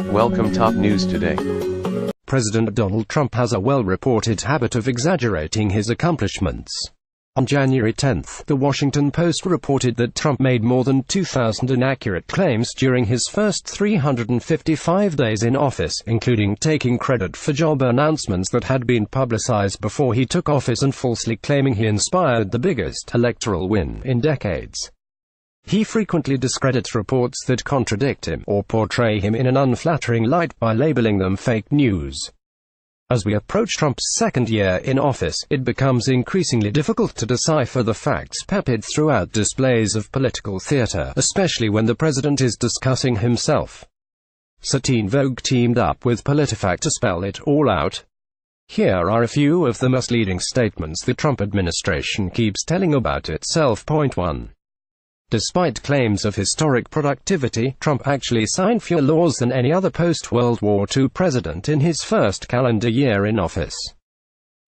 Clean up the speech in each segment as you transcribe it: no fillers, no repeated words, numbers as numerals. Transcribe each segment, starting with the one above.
Welcome top news today. President Donald Trump has a well-reported habit of exaggerating his accomplishments. On January 10, The Washington Post reported that Trump made more than 2,000 inaccurate claims during his first 355 days in office, including taking credit for job announcements that had been publicized before he took office and falsely claiming he inspired the biggest electoral win in decades. He frequently discredits reports that contradict him or portray him in an unflattering light by labeling them fake news. As we approach Trump's second year in office, it becomes increasingly difficult to decipher the facts peppered throughout displays of political theater, especially when the president is discussing himself. Sateen Vogue teamed up with PolitiFact to spell it all out. Here are a few of the misleading statements the Trump administration keeps telling about itself. Point 1. Despite claims of historic productivity, Trump actually signed fewer laws than any other post-World War II president in his first calendar year in office.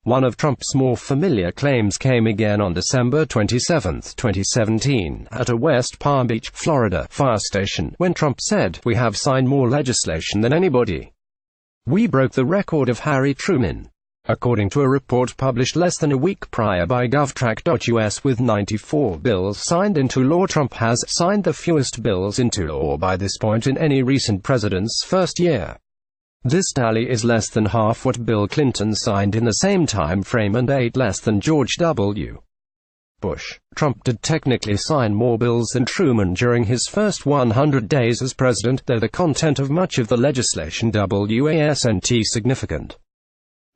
One of Trump's more familiar claims came again on December 27, 2017, at a West Palm Beach, Florida, fire station, when Trump said, "We have signed more legislation than anybody. We broke the record of Harry Truman." According to a report published less than a week prior by GovTrack.us, with 94 bills signed into law, Trump has signed the fewest bills into law by this point in any recent president's first year. This tally is less than half what Bill Clinton signed in the same time frame and 8 less than George W. Bush. Trump did technically sign more bills than Truman during his first 100 days as president, though the content of much of the legislation wasn't significant.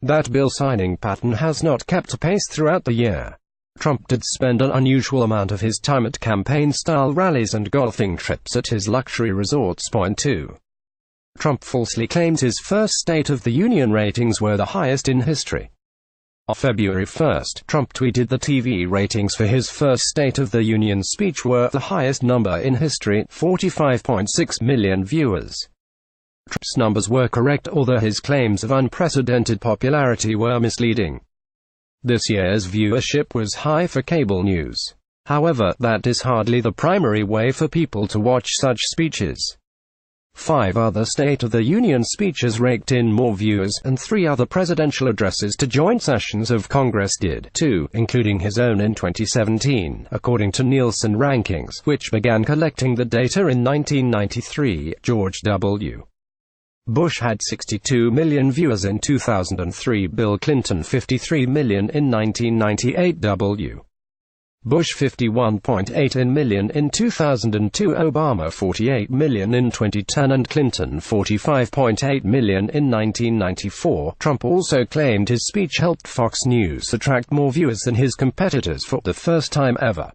That bill signing pattern has not kept pace throughout the year. Trump did spend an unusual amount of his time at campaign-style rallies and golfing trips at his luxury resorts. Point 2. Trump falsely claimed his first State of the Union ratings were the highest in history. On February 1, Trump tweeted the TV ratings for his first State of the Union speech were the highest number in history, 45.6 million viewers. Trump's numbers were correct, although his claims of unprecedented popularity were misleading. This year's viewership was high for cable news. However, that is hardly the primary way for people to watch such speeches. 5 other State of the Union speeches raked in more viewers, and 3 other presidential addresses to joint sessions of Congress did, too, including his own in 2017, according to Nielsen rankings, which began collecting the data in 1993. George W. Bush had 62 million viewers in 2003, Bill Clinton 53 million in 1998, W. Bush 51.8 million in 2002, Obama 48 million in 2010 and Clinton 45.8 million in 1994. Trump also claimed his speech helped Fox News attract more viewers than his competitors for the first time ever.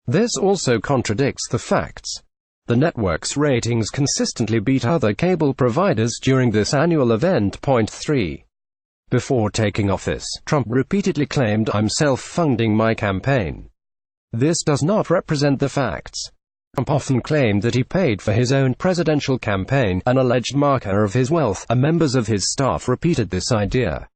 This also contradicts the facts. The network's ratings consistently beat other cable providers during this annual event. Point 3. Before taking office, Trump repeatedly claimed, "I'm self-funding my campaign." This does not represent the facts. Trump often claimed that he paid for his own presidential campaign, an alleged marker of his wealth, and members of his staff repeated this idea.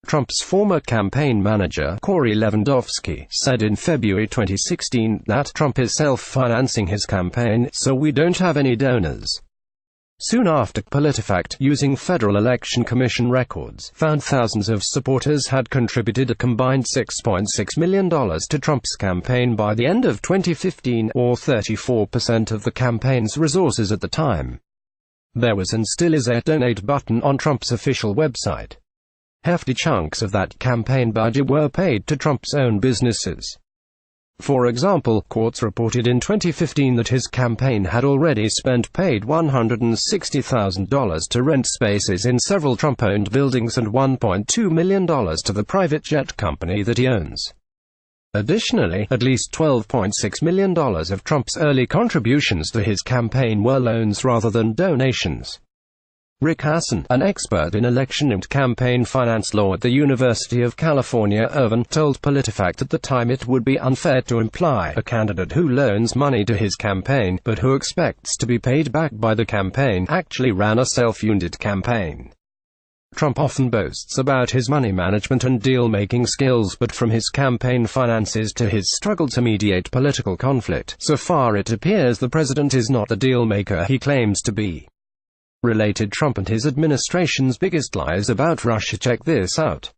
Trump's former campaign manager, Corey Lewandowski, said in February 2016 that Trump is self-financing his campaign, so we don't have any donors. Soon after, PolitiFact, using Federal Election Commission records, found thousands of supporters had contributed a combined $6.6 million to Trump's campaign by the end of 2015, or 34% of the campaign's resources at the time. There was and still is a donate button on Trump's official website. Hefty chunks of that campaign budget were paid to Trump's own businesses. For example, Quartz reported in 2015 that his campaign had already paid $160,000 to rent spaces in several Trump-owned buildings and $1.2 million to the private jet company that he owns. Additionally, at least $12.6 million of Trump's early contributions to his campaign were loans rather than donations. Rick Hasson, an expert in election and campaign finance law at the University of California, Irvine, told PolitiFact at the time it would be unfair to imply a candidate who loans money to his campaign, but who expects to be paid back by the campaign, actually ran a self-funded campaign. Trump often boasts about his money management and deal-making skills, but from his campaign finances to his struggle to mediate political conflict, so far it appears the president is not the deal-maker he claims to be. related Trump and his administration's biggest lies about Russia. Check this out.